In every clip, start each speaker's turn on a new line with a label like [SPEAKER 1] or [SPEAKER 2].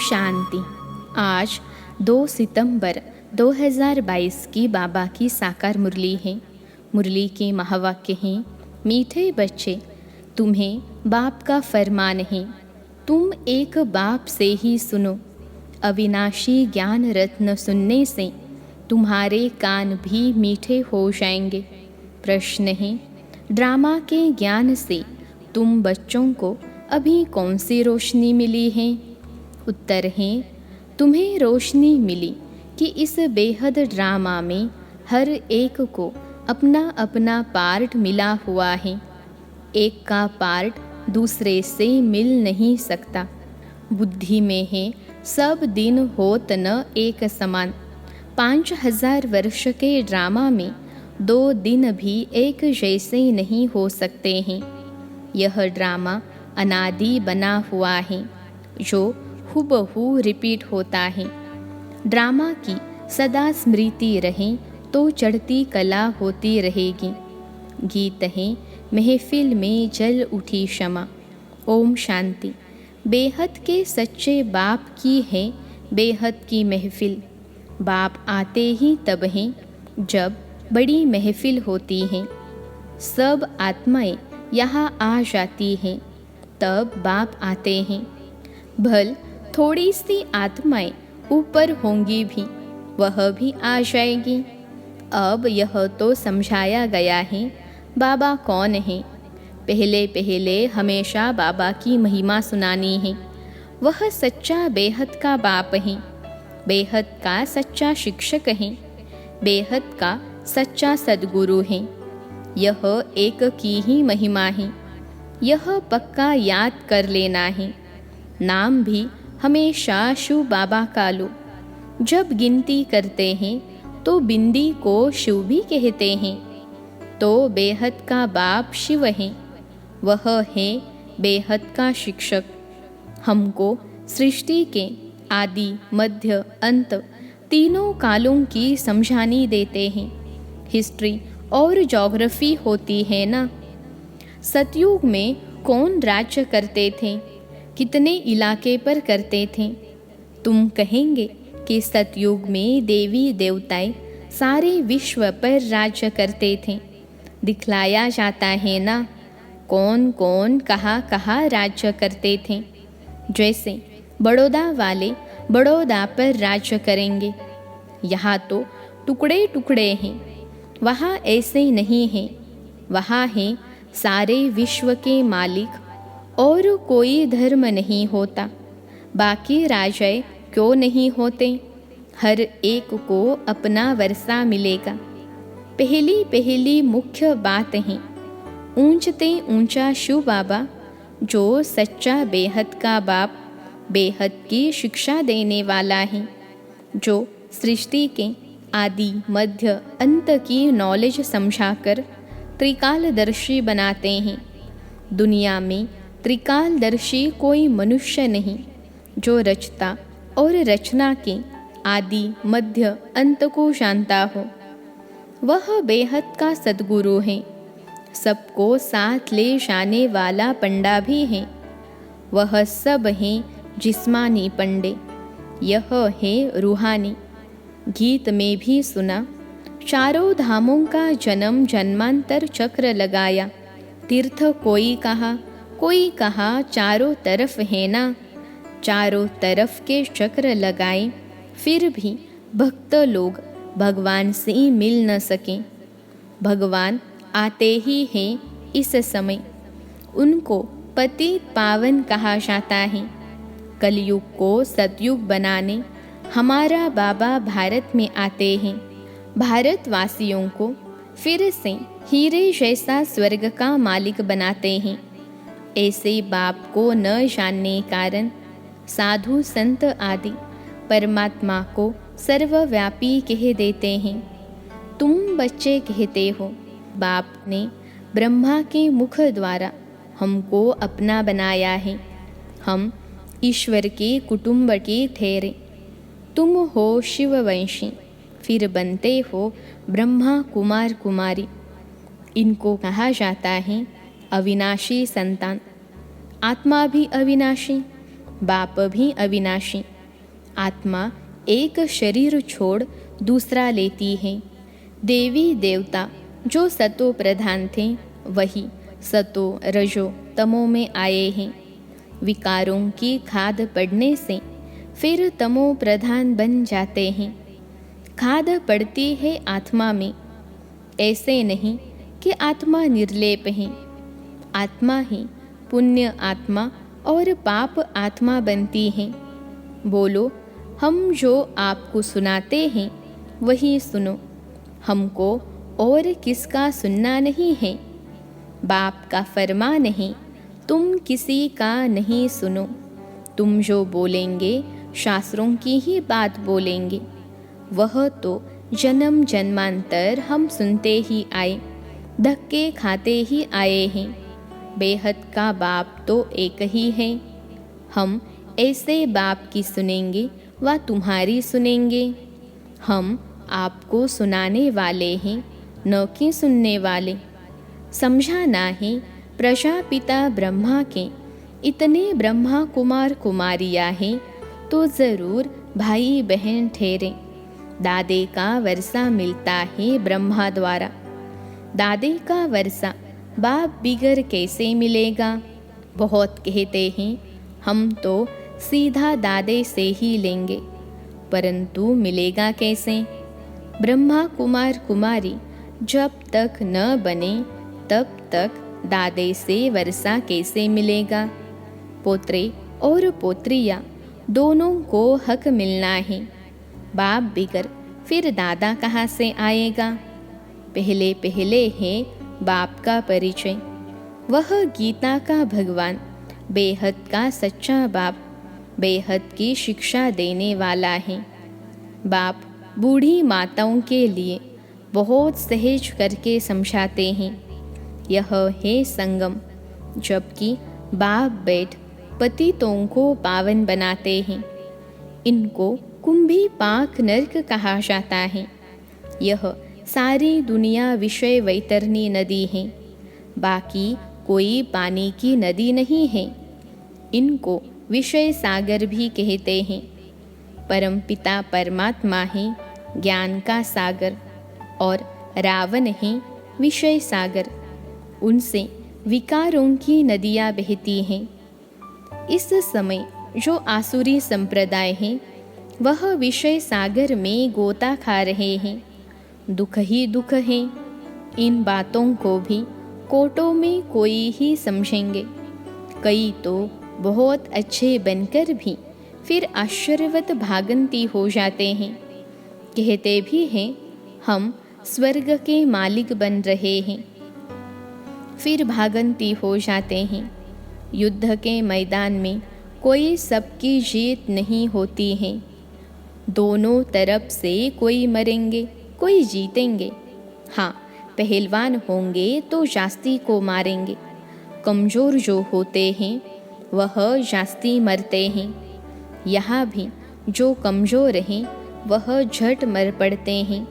[SPEAKER 1] शांति। आज 2 सितंबर 2022 की बाबा की साकार मुरली है। मुरली के महावाक्य हैं, मीठे बच्चे, तुम्हें बाप का फरमान है, तुम एक बाप से ही सुनो। अविनाशी ज्ञान रत्न सुनने से तुम्हारे कान भी मीठे हो जाएंगे। प्रश्न है, ड्रामा के ज्ञान से तुम बच्चों को अभी कौन सी रोशनी मिली है? उत्तर है, तुम्हें रोशनी मिली कि इस बेहद ड्रामा में हर एक को अपना अपना पार्ट मिला हुआ है। एक का पार्ट दूसरे से मिल नहीं सकता। बुद्धि में है, सब दिन होत न एक समान। 5000 वर्ष के ड्रामा में 2 दिन भी एक जैसे नहीं हो सकते हैं। यह ड्रामा अनादि बना हुआ है, जो हुबहू रिपीट होता है। ड्रामा की सदा स्मृति रहे तो चढ़ती कला होती रहेगी। गीत है, महफिल में जल उठी क्षमा। ओम शांति। बेहद के सच्चे बाप की है बेहद की महफिल। बाप आते ही तब हैं जब बड़ी महफिल होती है। सब आत्माएं यहाँ आ जाती हैं, तब बाप आते हैं। भल थोड़ी सी आत्माएं ऊपर होंगी भी, वह भी आ जाएगी। अब यह तो समझाया गया है बाबा कौन है। पहले पहले हमेशा बाबा की महिमा सुनानी है। वह सच्चा बेहद का बाप है, बेहद का सच्चा शिक्षक है, बेहद का सच्चा सद्गुरु है। यह एक की ही महिमा है, यह पक्का याद कर लेना है। नाम भी हमेशा शिव बाबा का लो। जब गिनती करते हैं तो बिंदी को शिव भी कहते हैं। तो बेहद का बाप शिव है, वह है बेहद का शिक्षक। हमको सृष्टि के आदि मध्य अंत तीनों कालों की समझानी देते हैं। हिस्ट्री और ज्योग्राफी होती है ना। सतयुग में कौन राज्य करते थे, कितने इलाके पर करते थे? तुम कहेंगे कि सतयुग में देवी देवताएं सारे विश्व पर राज्य करते थे। दिखलाया जाता है ना, कौन कौन कहाँ कहाँ राज्य करते थे। जैसे बड़ौदा वाले बड़ौदा पर राज्य करेंगे। यहाँ तो टुकड़े टुकड़े हैं, वहाँ ऐसे नहीं हैं। वहाँ हैं सारे विश्व के मालिक, और कोई धर्म नहीं होता। बाकी राजाएं क्यों नहीं होते? हर एक को अपना वर्षा मिलेगा। पहली पहली मुख्य बात है, ऊंचते ऊंचा शिव बाबा, जो सच्चा बेहद का बाप, बेहद की शिक्षा देने वाला है, जो सृष्टि के आदि मध्य अंत की नॉलेज समझाकर त्रिकालदर्शी बनाते हैं। दुनिया में त्रिकालदर्शी कोई मनुष्य नहीं, जो रचता और रचना के आदि मध्य अंत को जानता हो। वह बेहद का सद्गुरु है, सबको साथ ले जाने वाला पंडा भी है। वह सब हैं जिस्मानी पंडे, यह है रूहानी। गीत में भी सुना, चारों धामों का जन्म जन्मांतर चक्र लगाया। तीर्थ कोई कहा चारों तरफ है ना। चारों तरफ के चक्र लगाए, फिर भी भक्त लोग भगवान से मिल न सके। भगवान आते ही हैं इस समय, उनको पतित पावन कहा जाता है। कलयुग को सतयुग बनाने हमारा बाबा भारत में आते हैं। भारतवासियों को फिर से हीरे जैसा स्वर्ग का मालिक बनाते हैं। ऐसे बाप को न जानने कारण साधु संत आदि परमात्मा को सर्वव्यापी कह देते हैं। तुम बच्चे कहते हो, बाप ने ब्रह्मा के मुख द्वारा हमको अपना बनाया है। हम ईश्वर के कुटुंब के ठहरे। तुम हो शिववंशी, फिर बनते हो ब्रह्मा कुमार कुमारी। इनको कहा जाता है अविनाशी संतान। आत्मा भी अविनाशी, बाप भी अविनाशी, आत्मा एक शरीर छोड़ दूसरा लेती है। देवी देवता जो सतो प्रधान थे वही सतो रजो तमो में आए हैं। विकारों की खाद पड़ने से फिर तमो प्रधान बन जाते हैं। खाद पड़ती है आत्मा में, ऐसे नहीं कि आत्मा निर्लेप है। आत्मा ही पुण्य आत्मा और पाप आत्मा बनती है। बोलो, हम जो आपको सुनाते हैं वही सुनो, हमको और किसका सुनना नहीं है। बाप का फरमान है, तुम किसी का नहीं सुनो। तुम जो बोलेंगे शास्त्रों की ही बात बोलेंगे, वह तो जन्म जन्मांतर हम सुनते ही आए, धक्के खाते ही आए हैं। बेहद का बाप तो एक ही है। हम ऐसे बाप की सुनेंगे व तुम्हारी सुनेंगे। हम आपको सुनाने वाले हैं, न कि सुनने वाले। समझाना है, प्रजापिता ब्रह्मा के इतने ब्रह्मा कुमार कुमारियाँ हैं तो ज़रूर भाई बहन ठहरे। दादे का वर्षा मिलता है ब्रह्मा द्वारा। दादे का वर्षा बाप बिगर कैसे मिलेगा। बहुत कहते हैं हम तो सीधा दादे से ही लेंगे, परंतु मिलेगा कैसे। ब्रह्मा कुमार कुमारी जब तक न बने तब तक दादे से वर्षा कैसे मिलेगा। पोत्रे और पोत्रियाँ दोनों को हक मिलना है। बाप बिगर फिर दादा कहाँ से आएगा। पहले पहले है बाप का परिचय। वह गीता का भगवान, बेहद का सच्चा बाप, बेहद की शिक्षा देने वाला है। बाप बूढ़ी माताओं के लिए बहुत सहज करके समझाते हैं। यह है संगम, जबकि बाप बैठ पतितों को पावन बनाते हैं। इनको कुंभी पाक नर्क कहा जाता है। यह सारी दुनिया विषय वैतरणी नदी है, बाकी कोई पानी की नदी नहीं है। इनको विषय सागर भी कहते हैं। परमपिता परमात्मा है ज्ञान का सागर, और रावण है विषय सागर। उनसे विकारों की नदियाँ बहती हैं। इस समय जो आसुरी संप्रदाय है वह विषय सागर में गोता खा रहे हैं। दुख ही दुख है। इन बातों को भी कोटों में कोई ही समझेंगे। कई तो बहुत अच्छे बनकर भी फिर आश्चर्यवत भागंती हो जाते हैं। कहते भी हैं हम स्वर्ग के मालिक बन रहे हैं, फिर भागंती हो जाते हैं। युद्ध के मैदान में कोई सबकी जीत नहीं होती है। दोनों तरफ से कोई मरेंगे, कोई जीतेंगे। हाँ, पहलवान होंगे तो जास्ती को मारेंगे। कमज़ोर जो होते हैं वह जास्ती मरते हैं। यहाँ भी जो कमज़ोर हैं वह झट मर पड़ते हैं।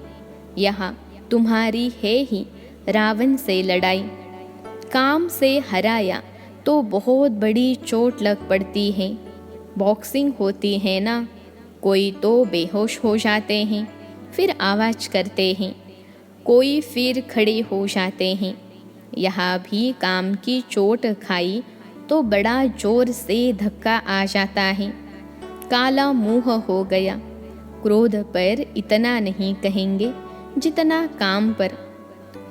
[SPEAKER 1] यहाँ तुम्हारी है ही रावण से लड़ाई। काम से हराया तो बहुत बड़ी चोट लग पड़ती है। बॉक्सिंग होती है ना, कोई तो बेहोश हो जाते हैं, फिर आवाज़ करते हैं, कोई फिर खड़े हो जाते हैं। यहाँ भी काम की चोट खाई तो बड़ा जोर से धक्का आ जाता है। काला मुंह हो गया। क्रोध पर इतना नहीं कहेंगे जितना काम पर।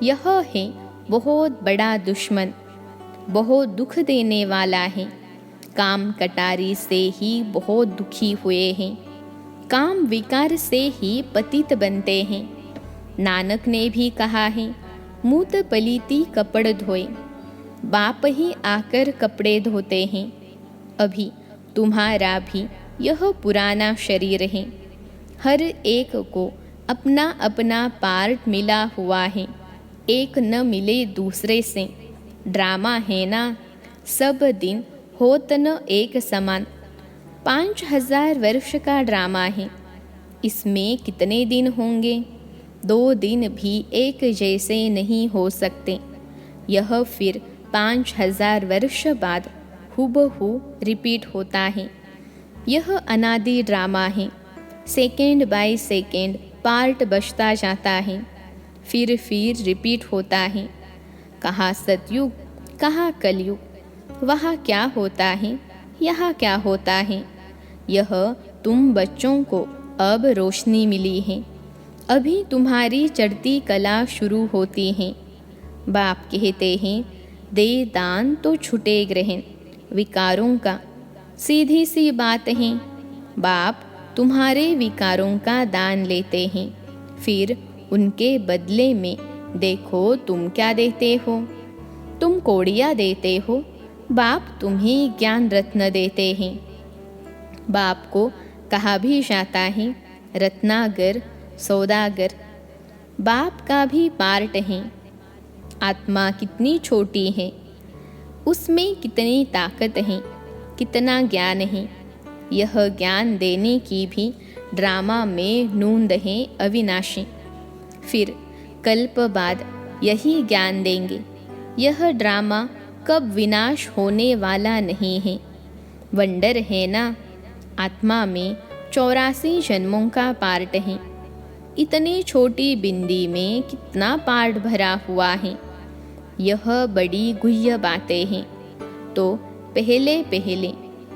[SPEAKER 1] यह है बहुत बड़ा दुश्मन, बहुत दुख देने वाला है। काम कटारी से ही बहुत दुखी हुए हैं। काम विकार से ही पतित बनते हैं। नानक ने भी कहा है, मूत पलीती कपड़ धोए। बाप ही आकर कपड़े धोते हैं। अभी तुम्हारा भी यह पुराना शरीर है। हर एक को अपना अपना पार्ट मिला हुआ है। एक न मिले दूसरे से। ड्रामा है ना, सब दिन होत न एक समान। 5000 वर्ष का ड्रामा है। इसमें कितने दिन होंगे? 2 दिन भी एक जैसे नहीं हो सकते। यह फिर 5000 वर्ष बाद हुबहू रिपीट होता है। यह अनादि ड्रामा है। सेकेंड बाय सेकेंड पार्ट बचता जाता है, फिर रिपीट होता है। कहाँ सतयुग, कहाँ कलयुग, वहाँ क्या होता है, यहाँ क्या होता है। यह तुम बच्चों को अब रोशनी मिली है। अभी तुम्हारी चढ़ती कला शुरू होती है। बाप कहते हैं, दे दान तो छुटे ग्रहण विकारों का। सीधी सी बात है, बाप तुम्हारे विकारों का दान लेते हैं, फिर उनके बदले में देखो तुम क्या देते हो। तुम कोड़ियाँ देते हो, बाप तुम्हें ज्ञान रत्न देते हैं। बाप को कहा भी जाता है रत्नागर, सौदागर। बाप का भी पार्ट है। आत्मा कितनी छोटी है, उसमें कितनी ताकत है, कितना ज्ञान है। यह ज्ञान देने की भी ड्रामा में नूंद है अविनाशी। फिर कल्प बाद यही ज्ञान देंगे। यह ड्रामा कब विनाश होने वाला नहीं है। वंडर है ना, आत्मा में 84 जन्मों का पार्ट है। इतनी छोटी बिंदी में कितना पार्ट भरा हुआ है। यह बड़ी गुह्य बातें हैं। तो पहले पहले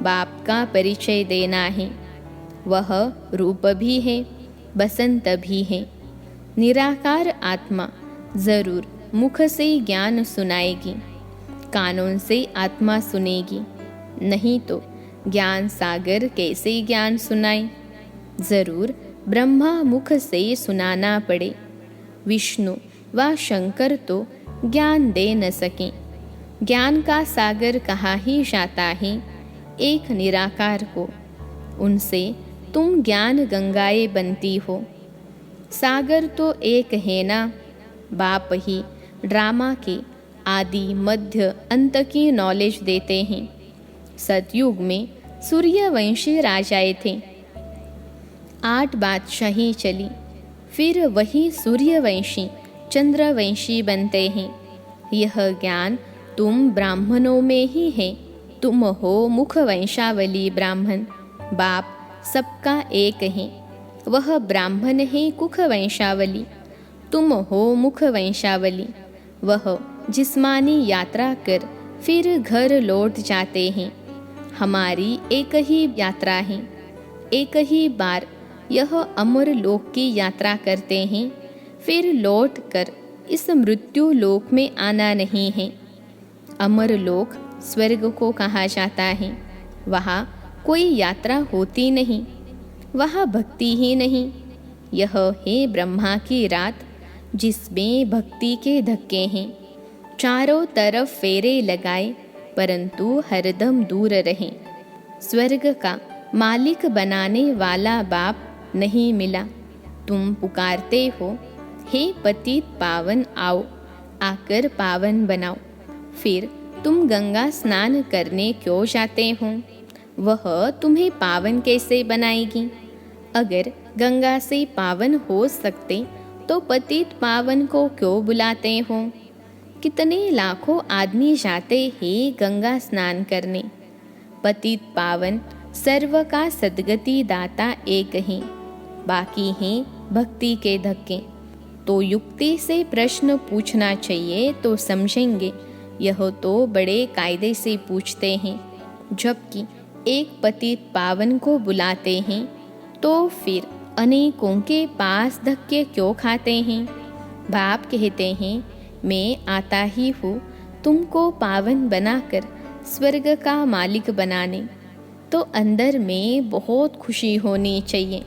[SPEAKER 1] बाप का परिचय देना है। वह रूप भी है, बसंत भी है। निराकार आत्मा जरूर मुख से ज्ञान सुनाएगी, कानों से आत्मा सुनेगी। नहीं तो ज्ञान सागर कैसे ज्ञान सुनाए। जरूर ब्रह्मा मुख से सुनाना पड़े। विष्णु व शंकर तो ज्ञान दे न सकें। ज्ञान का सागर कहा ही जाता है एक निराकार को। उनसे तुम ज्ञान गंगाएं बनती हो। सागर तो एक है ना। बाप ही ड्रामा के आदि मध्य अंत की नॉलेज देते हैं। सतयुग में सूर्यवंशी राजाएं थे। 8 बादशाही चली, फिर वही सूर्यवंशी चंद्रवंशी बनते हैं। यह ज्ञान तुम ब्राह्मणों में ही है। तुम हो मुख वंशावली ब्राह्मण। बाप सबका एक है। वह ब्राह्मण है कुख वंशावली। तुम हो मुख वंशावली। वह जिस्मानी यात्रा कर फिर घर लौट जाते हैं। हमारी एक ही यात्रा है। एक ही बार यह अमर लोक की यात्रा करते हैं, फिर लौट कर इस मृत्यु लोक में आना नहीं है। अमर लोक स्वर्ग को कहा जाता है। वहाँ कोई यात्रा होती नहीं, वहाँ भक्ति ही नहीं। यह है ब्रह्मा की रात, जिसमें भक्ति के धक्के हैं। चारों तरफ फेरे लगाए, परंतु हरदम दूर रहे। स्वर्ग का मालिक बनाने वाला बाप नहीं मिला। तुम पुकारते हो, हे पतित पावन आओ, आकर पावन बनाओ। फिर तुम गंगा स्नान करने क्यों जाते हो? वह तुम्हें पावन कैसे बनाएगी? अगर गंगा से पावन हो सकते तो पतित पावन को क्यों बुलाते हो? कितने लाखों आदमी जाते हैं गंगा स्नान करने। पतित पावन सर्व का सद्गति दाता एक ही, बाकी हैं भक्ति के धक्के। तो युक्ति से प्रश्न पूछना चाहिए तो समझेंगे। यह तो बड़े कायदे से पूछते हैं। जबकि एक पतित पावन को बुलाते हैं तो फिर अनेकों के पास धक्के क्यों खाते हैं? बाप कहते हैं, मैं आता ही हूँ तुमको पावन बनाकर स्वर्ग का मालिक बनाने। तो अंदर में बहुत खुशी होनी चाहिए।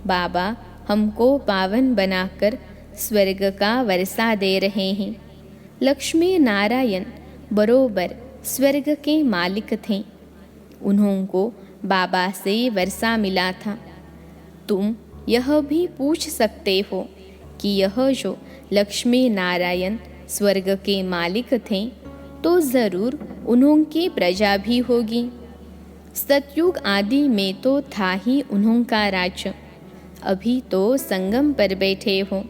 [SPEAKER 1] बाबा हमको पावन बनाकर स्वर्ग का वर्षा दे रहे हैं। लक्ष्मी नारायण बरोबर स्वर्ग के मालिक थे। उन्होंने बाबा से वर्षा मिला था। तुम यह भी पूछ सकते हो कि यह जो लक्ष्मी नारायण स्वर्ग के मालिक थे तो ज़रूर उन्होंकी प्रजा भी होगी। सतयुग आदि में तो था ही उन्होंका राज्य। अभी तो संगम पर बैठे हो।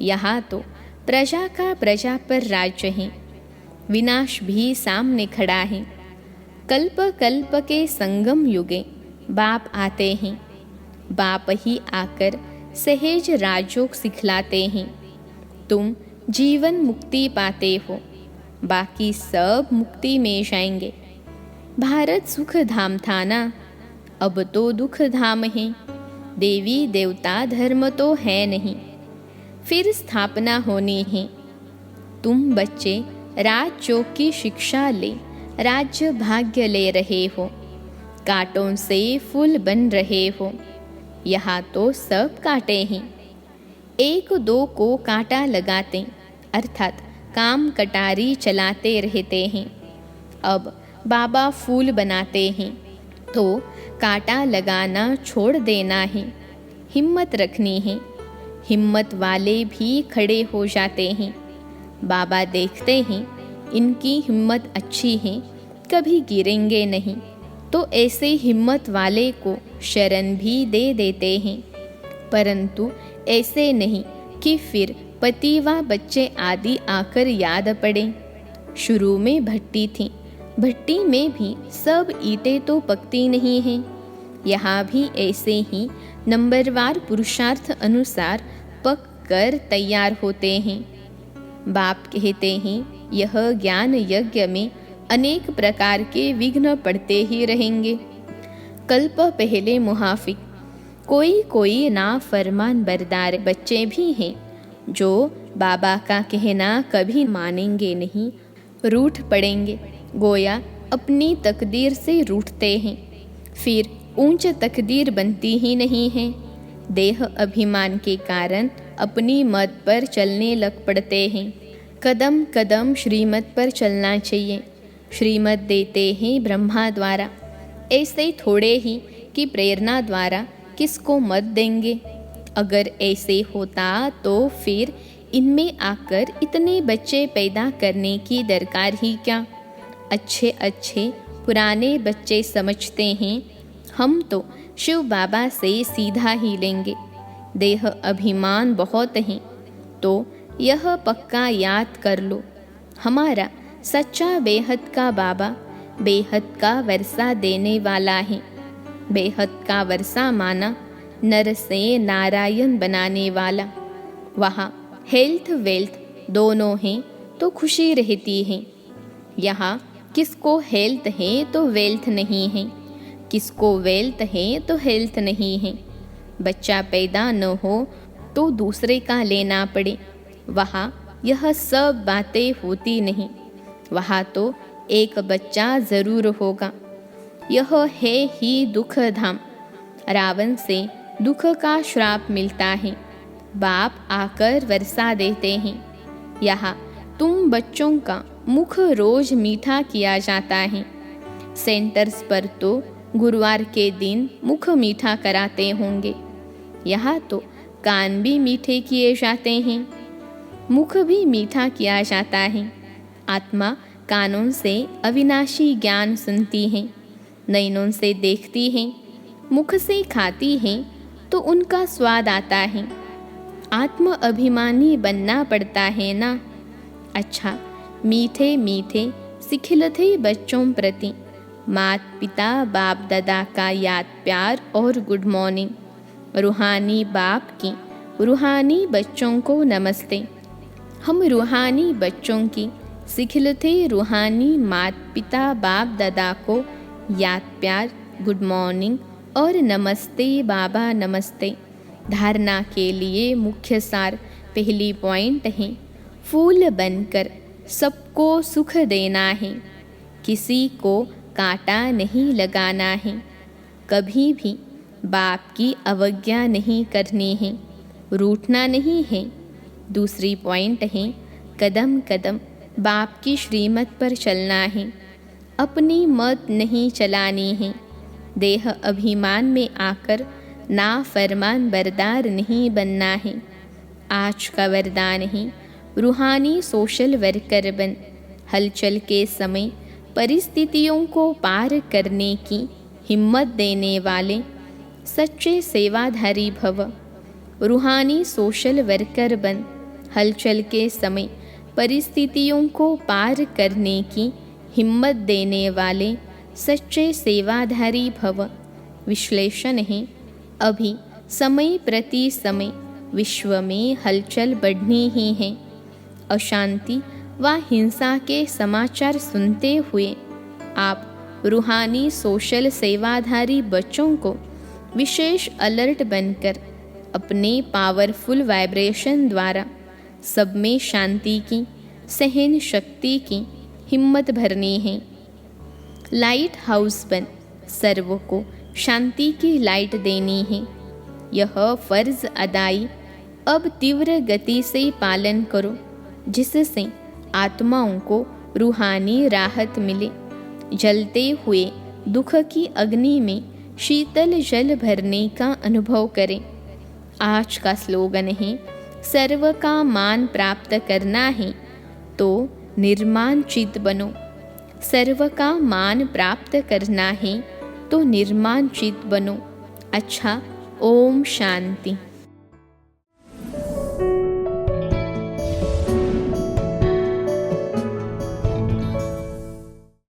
[SPEAKER 1] यहाँ तो प्रजा का प्रजा पर राज्य है। विनाश भी सामने खड़ा है। कल्प कल्प के संगम युगे बाप आते हैं। बाप ही आकर सहज राजयोग सिखलाते हैं। तुम जीवन मुक्ति पाते हो, बाकी सब मुक्ति में जाएंगे। भारत सुख धाम था ना, अब तो दुख धाम है। देवी देवता धर्म तो है नहीं, फिर स्थापना होनी है। तुम बच्चे राजयोग की शिक्षा ले राज्य भाग्य ले रहे हो, कांटों से फूल बन रहे हो। यहाँ तो सब कांटे हैं। एक दो को कांटा लगाते अर्थात काम कटारी चलाते रहते हैं। अब बाबा फूल बनाते हैं तो कांटा लगाना छोड़ देना है, हिम्मत रखनी है। हिम्मत वाले भी खड़े हो जाते हैं। बाबा देखते हैं इनकी हिम्मत अच्छी है, कभी गिरेंगे नहीं, तो ऐसे हिम्मत वाले को शरण भी दे देते हैं। परंतु ऐसे नहीं कि फिर पति व बच्चे आदि आकर याद पड़े। शुरू में भट्टी थी, भट्टी में भी सब ईंटें तो पकती नहीं हैं। यहाँ भी ऐसे ही नंबरवार पुरुषार्थ अनुसार पक कर तैयार होते हैं। बाप कहते हैं यह ज्ञान यज्ञ में अनेक प्रकार के विघ्न पड़ते ही रहेंगे। कल्प पहले मुहाफिक कोई ना फरमान बरदार बच्चे भी हैं जो बाबा का कहना कभी मानेंगे नहीं, रूठ पड़ेंगे। गोया अपनी तकदीर से रूठते हैं, फिर ऊंच तकदीर बनती ही नहीं है। देह अभिमान के कारण अपनी मत पर चलने लग पड़ते हैं। कदम कदम श्रीमत पर चलना चाहिए। श्रीमत देते हैं ब्रह्मा द्वारा, ऐसे थोड़े ही कि प्रेरणा द्वारा किसको मत देंगे। अगर ऐसे होता तो फिर इनमें आकर इतने बच्चे पैदा करने की दरकार ही क्या। अच्छे अच्छे पुराने बच्चे समझते हैं हम तो शिव बाबा से सीधा ही लेंगे। देह अभिमान बहुत हैं, तो यह पक्का याद कर लो, हमारा सच्चा बेहद का बाबा बेहद का वर्षा देने वाला है। बेहद का वर्षा माना नर से नारायण बनाने वाला। वहाँ हेल्थ वेल्थ दोनों हैं तो खुशी रहती है। यहाँ किसको हेल्थ है तो वेल्थ नहीं है, किसको वेल्थ है तो हेल्थ नहीं है। बच्चा पैदा न हो तो दूसरे का लेना पड़े, वहाँ यह सब बातें होती नहीं। वहाँ तो एक बच्चा जरूर होगा। यह है ही दुख धाम। रावण से दुख का श्राप मिलता है, बाप आकर वर्षा देते हैं। यहाँ तुम बच्चों का मुख रोज मीठा किया जाता है। सेंटर्स पर तो गुरुवार के दिन मुख मीठा कराते होंगे। यहाँ तो कान भी मीठे किए जाते हैं, मुख भी मीठा किया जाता है। आत्मा कानों से अविनाशी ज्ञान सुनती है, नयनों से देखती है, मुख से खाती है तो उनका स्वाद आता है। आत्म अभिमानी बनना पड़ता है ना। अच्छा, मीठे मीठे सिखिलते बच्चों प्रति मात पिता बाप दादा का याद प्यार और गुड मॉर्निंग। रूहानी बाप की रूहानी बच्चों को नमस्ते। हम रूहानी बच्चों की सिखिलते रूहानी मात पिता बाप दादा को याद प्यार गुड मॉर्निंग और नमस्ते बाबा नमस्ते। धारणा के लिए मुख्य सार पहली पॉइंट है, फूल बनकर सबको सुख देना है, किसी को कांटा नहीं लगाना है, कभी भी बाप की अवज्ञा नहीं करनी है, रूठना नहीं है। दूसरी पॉइंट है, कदम कदम बाप की श्रीमत पर चलना है, अपनी मत नहीं चलानी है। देह अभिमान में आकर ना फरमान बरदार नहीं बनना है। आज का वरदान है, रूहानी सोशल वर्कर बन, हलचल के समय परिस्थितियों को पार करने की हिम्मत देने वाले सच्चे सेवाधारी भव। रूहानी सोशल वर्कर बन, हलचल के समय परिस्थितियों को पार करने की हिम्मत देने वाले सच्चे सेवाधारी भव। विश्लेषण है। अभी समय प्रति समय विश्व में हलचल बढ़नी ही है। अशांति व हिंसा के समाचार सुनते हुए आप रूहानी सोशल सेवाधारी बच्चों को विशेष अलर्ट बनकर अपने पावरफुल वाइब्रेशन द्वारा सब में शांति की, सहन शक्ति की हिम्मत भरनी है। लाइट हाउस बन सर्व को शांति की लाइट देनी है। यह फर्ज अदाई अब तीव्र गति से पालन करो, जिससे आत्माओं को रूहानी राहत मिले। जलते हुए दुख की अग्नि में शीतल जल भरने का अनुभव करें। आज का स्लोगन है, सर्व का मान प्राप्त करना है तो निर्माण चित बनो। सर्व का मान प्राप्त करना है तो निर्माण चित बनो। अच्छा, ओम शांति।